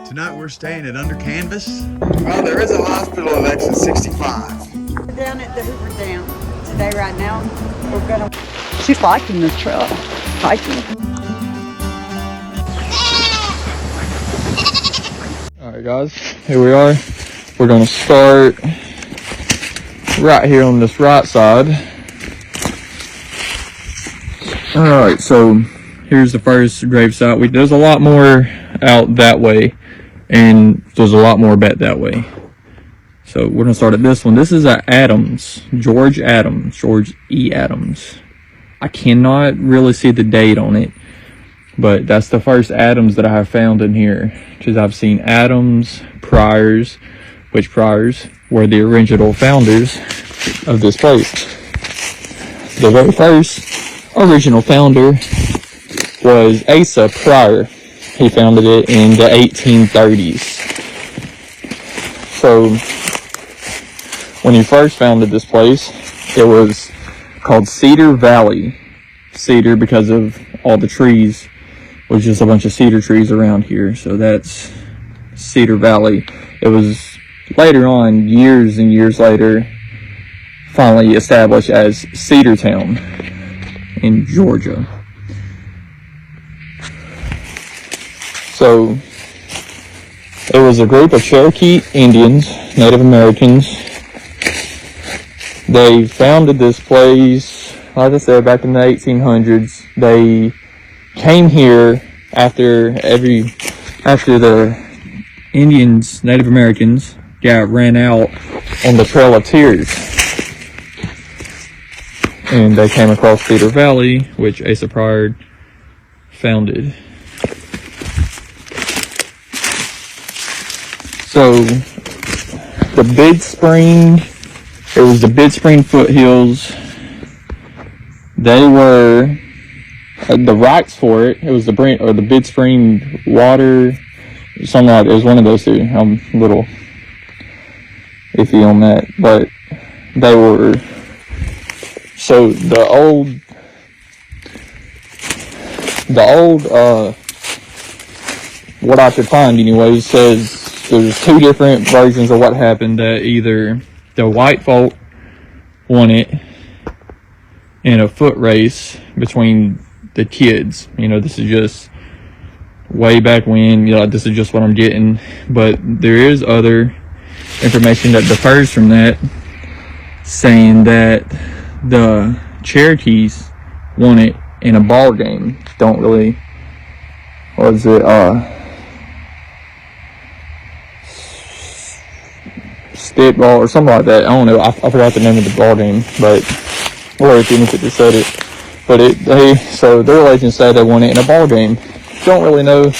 Tonight we're staying at Under Canvas. Well, there is a hospital at exit 65. We're down at the Hoover Dam today right now. We're gonna... She's liking this truck. Liking it. Alright guys, here we are. We're gonna start right here on this right side. Alright, so here's the first grave site. There's a lot more out that way, and there's a lot more back that way. So we're gonna start at this one. This is Adams, George E. Adams. I cannot really see the date on it, but that's the first Adams that I have found in here. Because I've seen Adams, Pryors, which Pryors were the original founders of this place. The very first original founder was Asa Pryor. He founded it in the 1830s. So when he first founded this place, it was called Cedar Valley. Cedar because of all the trees, was just a bunch of cedar trees around here. So that's Cedar Valley. It was later on, years and years later, finally established as Cedartown in Georgia. So it was a group of Cherokee Indians, Native Americans. They founded this place, like I said, back in the 1800s. They came here after the Indians, Native Americans, ran out on the Trail of Tears. And they came across Cedar Valley, which Asa Pryor founded. So the Big Spring, it was the Big Spring foothills. They were the rights for it. It was the Big Spring water, something like that. It was one of those two. I'm a little iffy on that, but they were. So the old, what I could find anyways, says there's two different versions of what happened. That either the white folk won it in a foot race between the kids. You know, this is just way back when, you know, this is just what I'm getting. But there is other information that differs from that, saying that the Cherokees won it in a ball game. Don't really, what is it, spitball or something like that. I don't know. I forgot the name of the ball game, but or if even if it just said it. But so their legends say they won it in a ball game. Don't really know.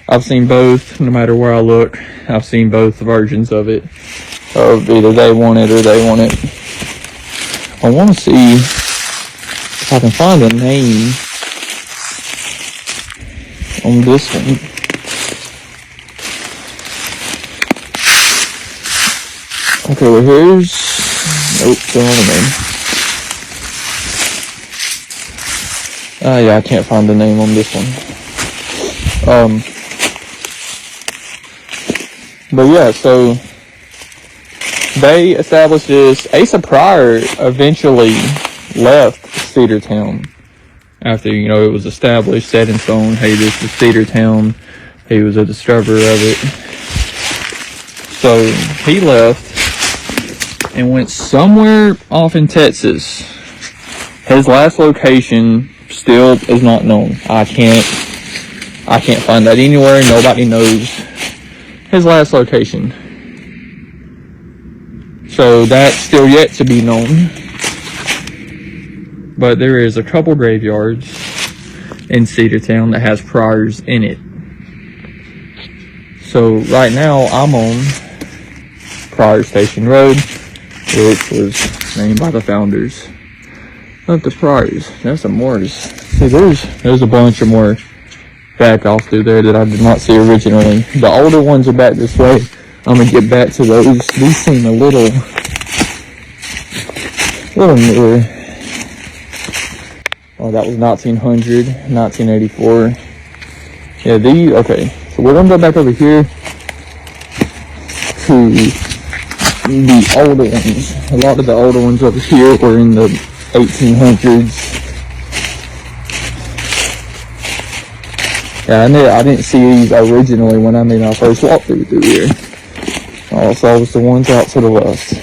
I've seen both. No matter where I look, I've seen both versions of it. Of either they won it or they won it. I want to see if I can find a name on this one. Okay, well here's, nope, don't have a name. Yeah, I can't find the name on this one. But yeah, so they established this. Asa Pryor eventually left Cedartown after, you know, it was established, set in stone. Hey, this is Cedartown. He was a discoverer of it. So he left and went somewhere off in Texas. His last location still is not known. I can't find that anywhere. Nobody knows his last location. So that's still yet to be known. But there is a couple graveyards in Cedartown that has Pryors in it. So right now I'm on Pryor Station Road, which was named by the founders of the Pryors. There's some more. See, there's a bunch of more back off through there that I did not see originally. The older ones are back this way. I'm gonna get back to those. These seem a little newer. Oh, that was 1900, 1984. Yeah, okay. So we're gonna go back over here to the older ones. A lot of the older ones over here were in the 1800s. Yeah, I didn't see these originally when I made my first walkthrough through here. All I saw was the ones out to the left.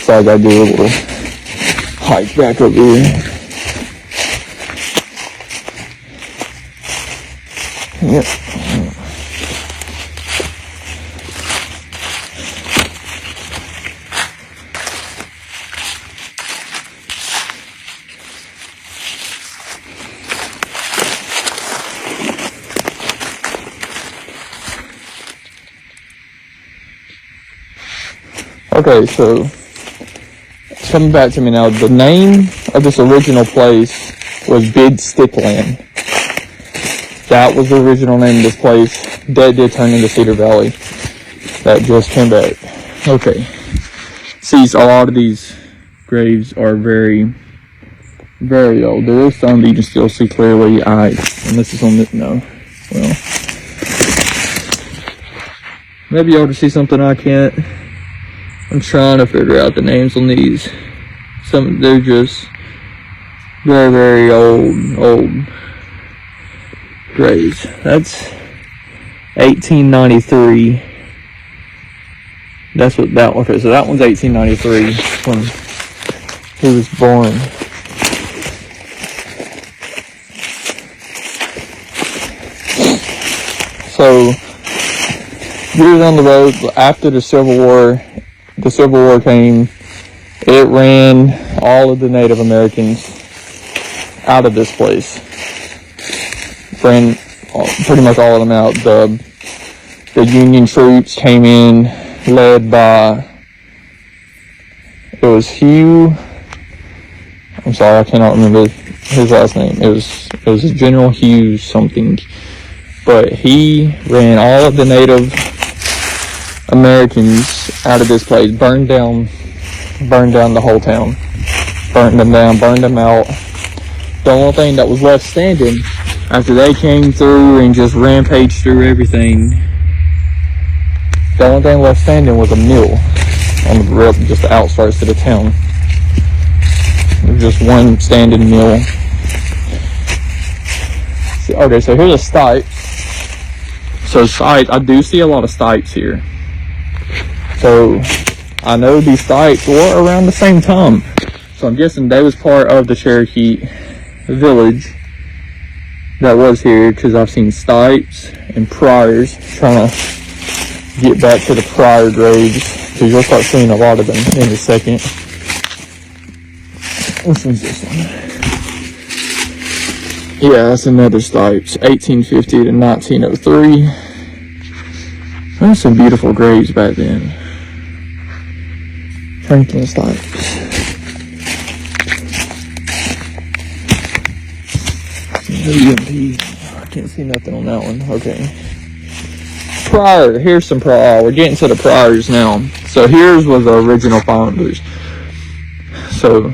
So I gotta do a little hike back over here. Yep. Okay, so it's coming back to me now. The name of this original place was Big Stickland. That was the original name of this place. That did turn into Cedar Valley. That just came back. Okay. See, a lot of these graves are very, very old. There is some that you can still see clearly. And this is on this. No. Well, maybe y'all can see something I can't. I'm trying to figure out the names on these. They're just very, very old graves. That's 1893. That's what that one. Okay, so that one's 1893 when he was born. So years on the road after the Civil War came. It ran all of the Native Americans out of this place. Ran pretty much all of them out. The Union troops came in, led by, it was Hugh, I'm sorry, I cannot remember his last name. It was General Hughes something. But he ran all of the Native Americans out of this place, burned down the whole town, burned them down, burned them out. The only thing that was left standing after they came through and just rampaged through everything, the only thing left standing was a mill on just the outskirts of the town. There was just one standing mill. Okay, so here's a stipes. So stipes, I do see a lot of stipes here. So I know these stipes were around the same time. So I'm guessing they was part of the Cherokee village that was here, because I've seen stipes and priors. Trying to get back to the prior graves, because you'll start seeing a lot of them in a second. Which one's this one? Yeah, that's another stipes. 1850 to 1903. There's some beautiful graves back then. Franklin stipes. I can't see nothing on that one. Okay. Prior. Here's some prior. We're getting to the priors now. So here's was the original founders. So,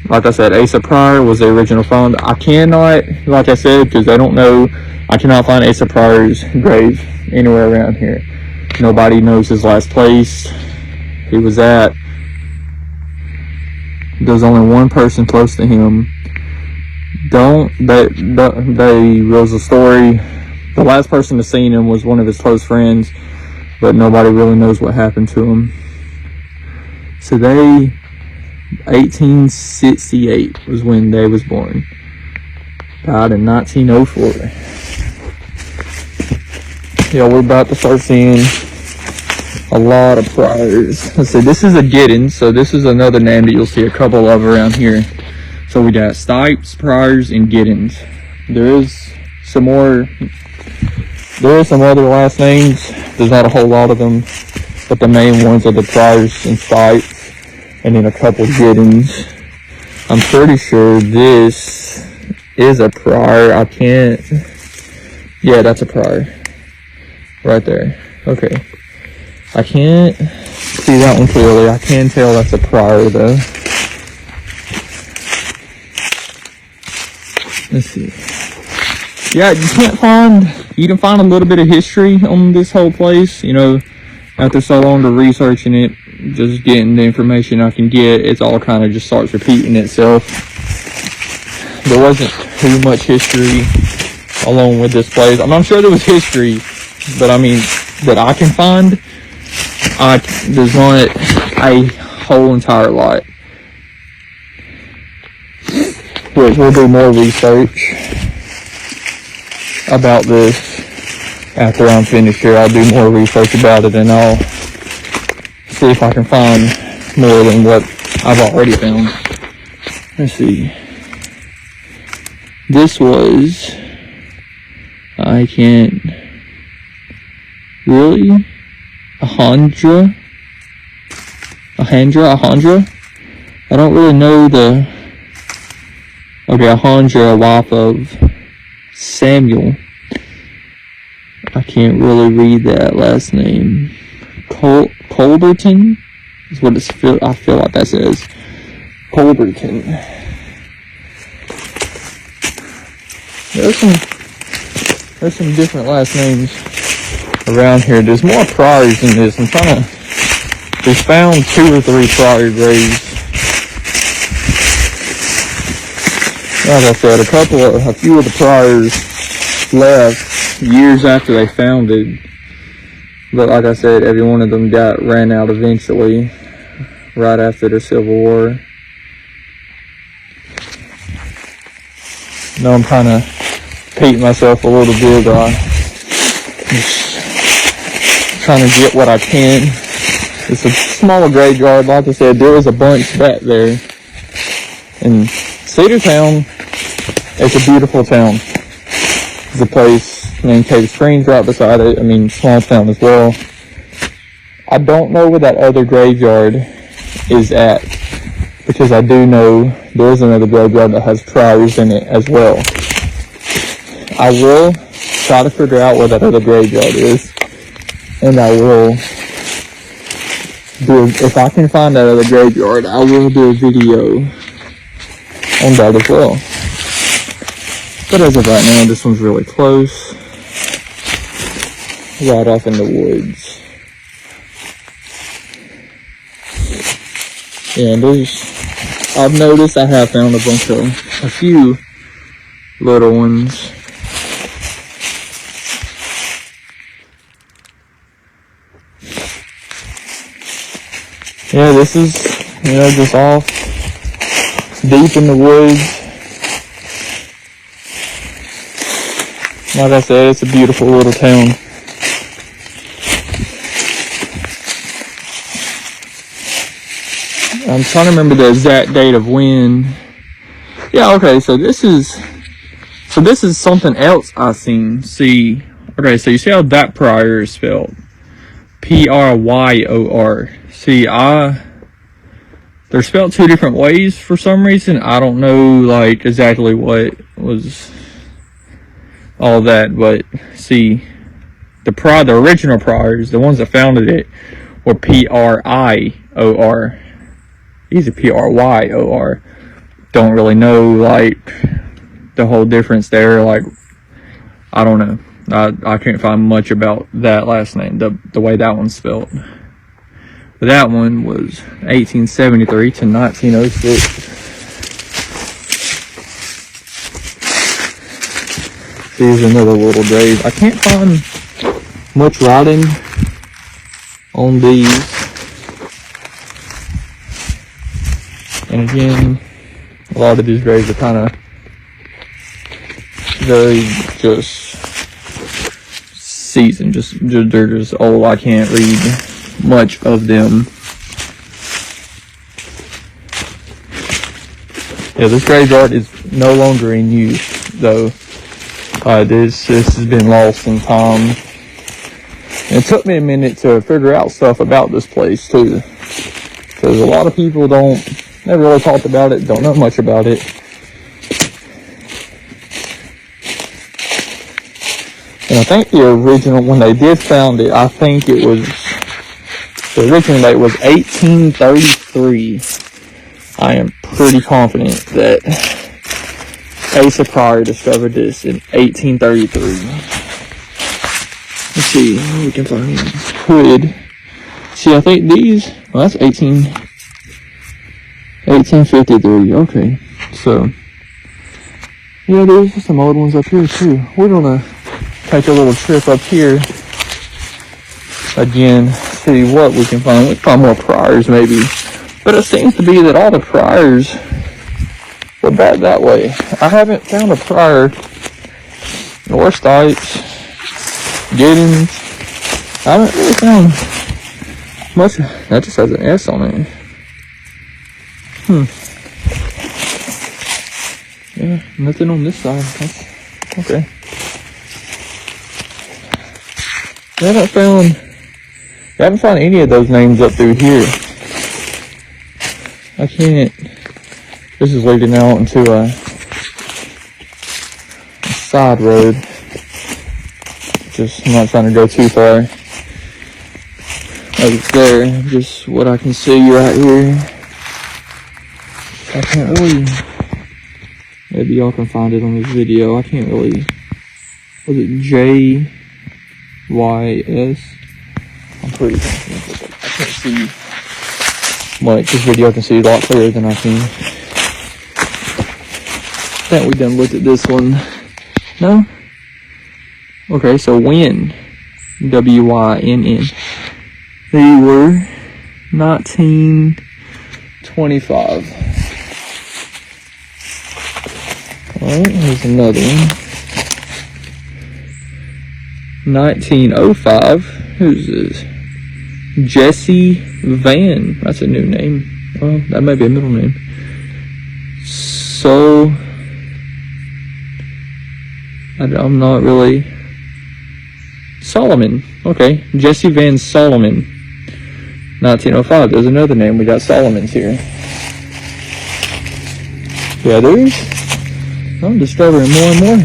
like I said, Asa Pryor was the original founder. I cannot, like I said, because I don't know, I cannot find Asa Pryor's grave anywhere around here. Nobody knows his last place he was at. There's only one person close to him. They was a story. The last person to see him was one of his close friends, but nobody really knows what happened to him. So 1868 was when they was born. Died in 1904. Yeah, we're about to start seeing a lot of priors. Let's see, this is a Giddens, so this is another name that you'll see a couple of around here. So we got Stipes, Priors, and Giddens. There is some other last names. There's not a whole lot of them, but the main ones are the Priors and Stipes, and then a couple Giddens. I'm pretty sure this is a Prior. Yeah, that's a Prior. Right there. Okay. I can't see that one clearly. I can tell that's a Prior though. Let's see. Yeah, you can find a little bit of history on this whole place, you know, after so long of researching it, just getting the information I can get, it's all kind of just starts repeating itself. There wasn't too much history along with this place. I'm sure there was history, but I mean, that I can find, there's not a whole entire lot. Which we'll do more research about this after I'm finished here. I'll do more research about it and I'll see if I can find more than what I've already found. Let's see. This was, I can't really, Ahandra. I don't really know the, okay, Ahandra, a wife of Samuel. I can't really read that last name. Colberton is what I feel like that says. Colberton. There's some different last names around here. There's more Priories than this. We found 2 or 3 Priory graves. Like I said, a few of the Priors left years after they founded. But like I said, every one of them ran out eventually, right after the Civil War. Now I'm kind of repeating myself a little bit, but I'm just trying to get what I can. It's a smaller graveyard. Like I said, there was a bunch back there. And Cedartown, it's a beautiful town. There's a place named Cave Springs right beside it. I mean, small town as well. I don't know where that other graveyard is at, because I do know there's another graveyard that has Priories in it as well. I will try to figure out where that other graveyard is, and I will do, if I can find that other graveyard, I will do a video on that as well. But as of right now, this one's really close, right off in the woods. And I've noticed I have found a few little ones. Yeah, this is, just off deep in the woods. Like I said, it's a beautiful little town. I'm trying to remember the exact date of when. Yeah, okay, so this is something else I seen. See, okay, so you see how that Prior is spelled? Pryor. See, they're spelled 2 different ways for some reason. I don't know, like, exactly what was all that, but see, the original Priors, the ones that founded it, were Prior. These are Pryor. Don't really know, like, the whole difference there. Like, I don't know. I can't find much about that last name, the way that one's spelled. But that one was 1873 to 1906. Here's another little grave. I can't find much writing on these. And again, a lot of these graves are kind of very just seasoned. They're just old. I can't read much of them. Yeah, this graveyard is no longer in use, though. This has been lost in time. And it took me a minute to figure out stuff about this place, too. Because a lot of people never really talked about it, don't know much about it. And I think the original, when they did found it, I think it was, the original date was 1833. I am pretty confident that Asa Pryor discovered this in 1833. Let's see what we can find. Hood. See, I think these, well, that's 1853. Okay, so yeah, there's some old ones up here too. We're gonna take a little trip up here again, see what we can find. We can find more Pryors maybe, but it seems to be that all the Pryors were back that way. I haven't found a Pryor nor Stites, Giddens. I haven't really found much. That just has an S on it. Yeah, nothing on this side. That's okay. I haven't found any of those names up through here. I can't. This is leading out into a side road. Just, I'm not trying to go too far. Over there, just what I can see right here. I can't really. Maybe y'all can find it on this video. I can't really. Was it JYS? I'm pretty confident. I can't see much. This video I can see a lot clearer than I can. I think we done looked at this one. No? Okay, so Wynn. W-Y-N-N. They were 1925. Alright, here's another one. 1905. Who's this? Jesse Van. That's a new name. Well, that might be a middle name. So, I'm not really. Solomon. Okay. Jesse Van Solomon. 1905. There's another name. We got Solomons here. Yeah, I'm discovering more and more.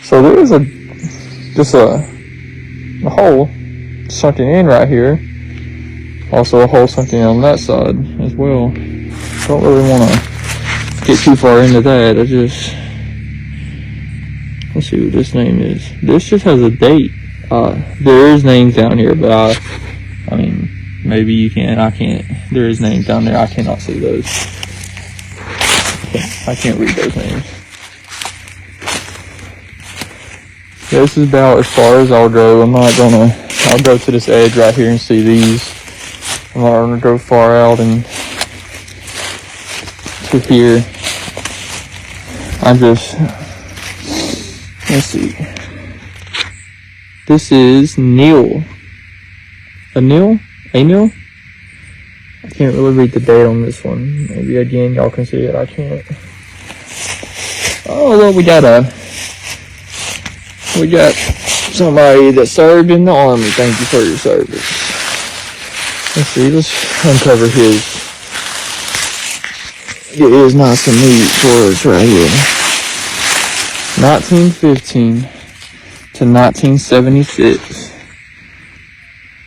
So there is just a hole sunken in right here. Also a hole sunken in on that side as well. Don't really want to get too far into that. Let's see what this name is. This just has a date. There is names down here, but I mean, maybe you can. I can't. There is names down there. I cannot see those. I can't read those names. Yeah, this is about as far as I'll go. I'll go to this edge right here and see these. I'm not gonna go far out and to here. Let's see. This is Neil. A Neil? I can't really read the date on this one. Maybe again y'all can see it. I can't. Oh, well, we got somebody that served in the army. Thank you for your service. Let's see. Let's uncover his. It is nice and neat for us right here. 1915 to 1976.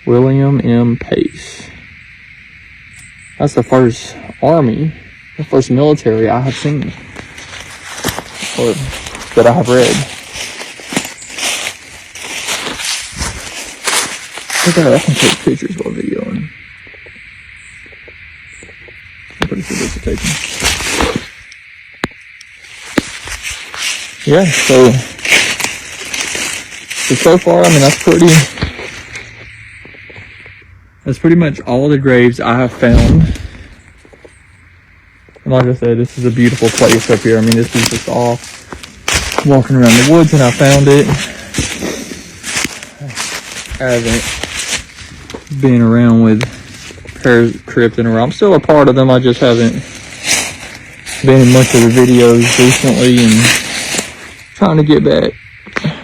William M. Pace. That's the first army, the first military I have seen, or that I have read. Look at that, I can take pictures while videoing. I'm pretty sure this is taken. Yeah, so far, I mean, that's pretty much all the graves I have found. And like I said, this is a beautiful place up here. I mean, this is just all walking around the woods and I found it. I haven't been around with crypt in a while. I'm still a part of them. I just haven't been in much of the videos recently and trying to get back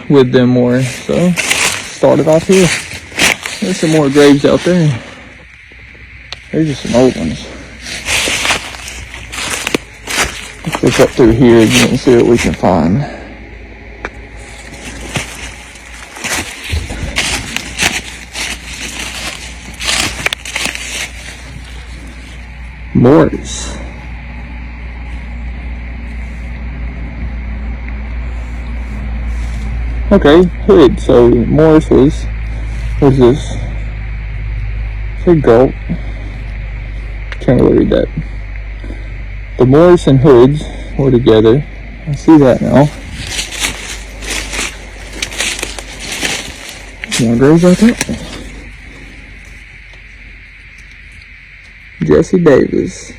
with them more. So, started off here. There's some more graves out there. There's just some old ones. Let's look up through here again and see what we can find. Morris. Okay, Hood. So Morris was, what's this? Say Gulp. Can't really read that. The Morris and Hoods were together. I see that now. More graves like that. Jesse Davis.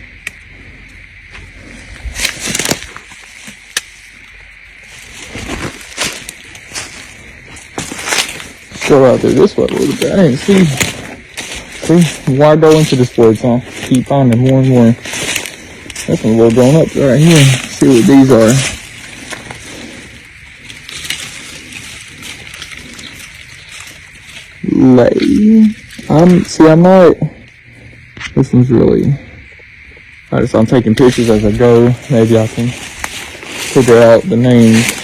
Go out there this way a little bit. I didn't see. See, why go into this woods, huh? Keep finding more and more. That's a little grown up right here. See what these are. I'm not. This one's really. I'm taking pictures as I go. Maybe I can figure out the names.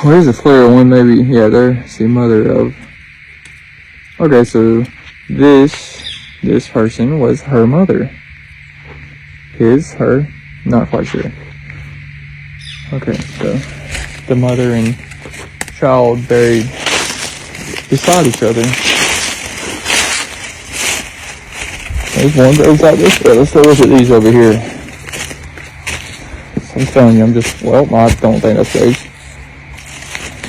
Where's the flare one? Maybe, yeah, there. See, mother of. Okay, so this person was her mother. Her, not quite sure. Okay, so the mother and child buried beside each other. There's one that was out this way. Let's go look at these over here. I'm telling you, I don't think that's grave.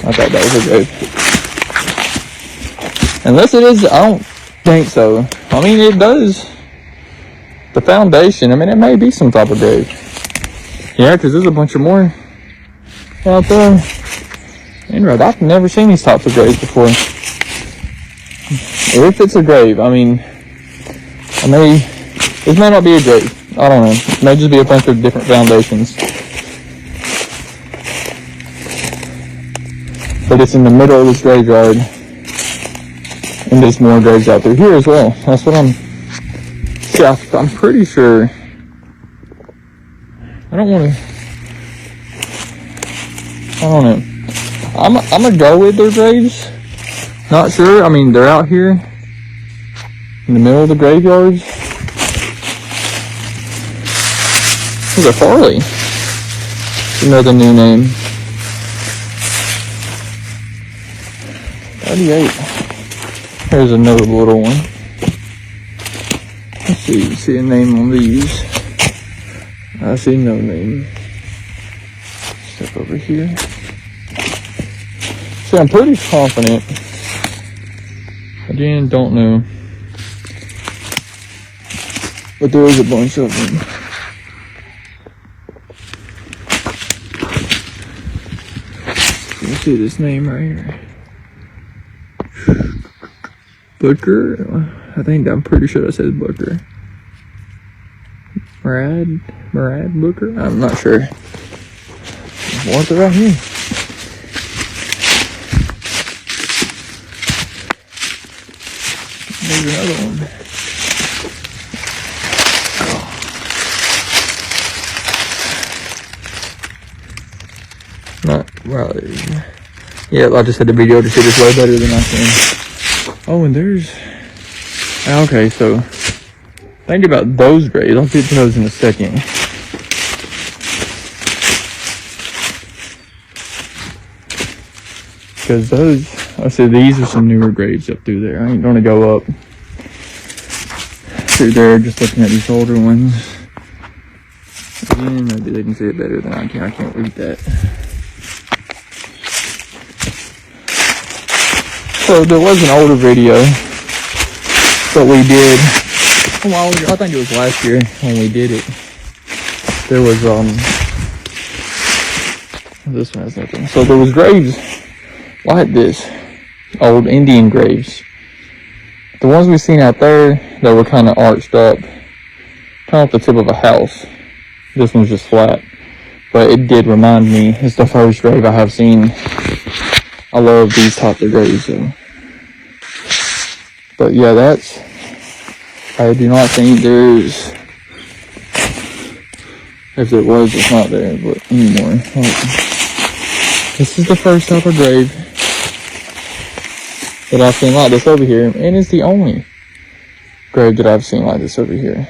I thought that was a grave. Unless it is, I don't think so. I mean, it does. The foundation, I mean, it may be some type of grave. Yeah, because there's a bunch of more out there. Interesting. I've never seen these types of graves before. If it's a grave, I mean, this may not be a grave. I don't know. It may just be a bunch of different foundations. But it's in the middle of this graveyard. And there's more graves out there here as well. That's what I'm pretty sure. I don't know. I'm gonna go with their graves. Not sure. I mean, they're out here in the middle of the graveyards. There's a Farley. Another new name. 38. Here's another little one. Let's see a name on these. I see no name. Step over here. See, I'm pretty confident. Again, don't know. But there is a bunch of them. You see this name right here. Booker? I'm pretty sure that says Booker. Murad Booker? I'm not sure. What's it right here? There's another one. Not right. Yeah, I just had the video to see this way better than I can. Oh, and there's. Okay, so think about those graves. I'll get to those in a second. Because I said these are some newer graves up through there. I ain't gonna go up through there just looking at these older ones. Again, maybe they can see it better than I can. I can't read that. So there was an older video that we did a while ago. I think it was last year when we did it. There was this one has nothing. So there was graves like this, old Indian graves. The ones we've seen out there that were kind of arched up, kind of off the tip of a house. This one's just flat, but it did remind me. It's the first grave I have seen. I love these types of graves though. But yeah, I do not think there's, if it was, it's not there, but anymore. This is the first type of grave that I've seen like this over here, and it's the only grave that I've seen like this over here.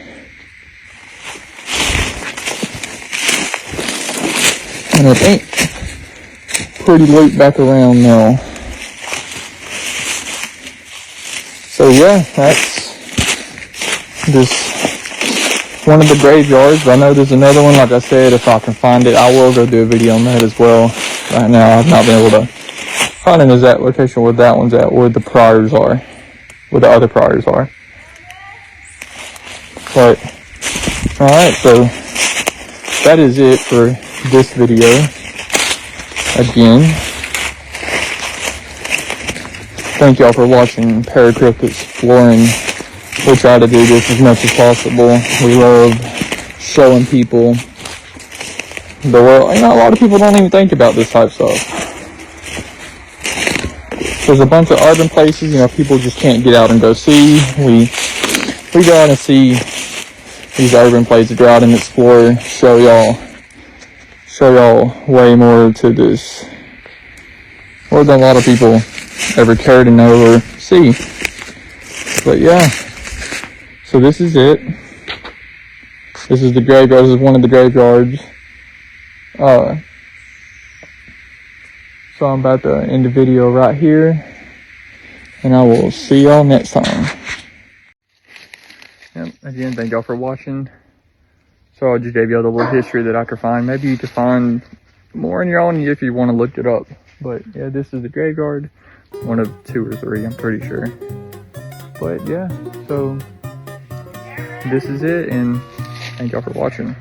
And I think pretty loop back around now. So yeah, that's this one of the graveyards. I know there's another one, like I said, if I can find it, I will go do a video on that as well. Right now, I've not been able to find an exact location where that one's at, where the priors are, where the other priors are. But, alright, so that is it for this video. Again, thank y'all for watching Paracrypt Exploring. We try to do this as much as possible. We love showing people the world. You know, a lot of people don't even think about this type of stuff. There's a bunch of urban places, you know, people just can't get out and go see. We go out and see these urban places, go out and explore, show y'all way more to this, more than a lot of people ever care to know or see. But yeah, so this is it. This is the graveyard. This is one of the graveyards. So I'm about to end the video right here, and I will see y'all next time. Yep, again, thank y'all for watching. So I just gave y'all the little history that I could find. Maybe you could find more on your own if you want to look it up. But yeah, this is the graveyard. One of 2 or 3, I'm pretty sure. But yeah, so this is it, and thank y'all for watching.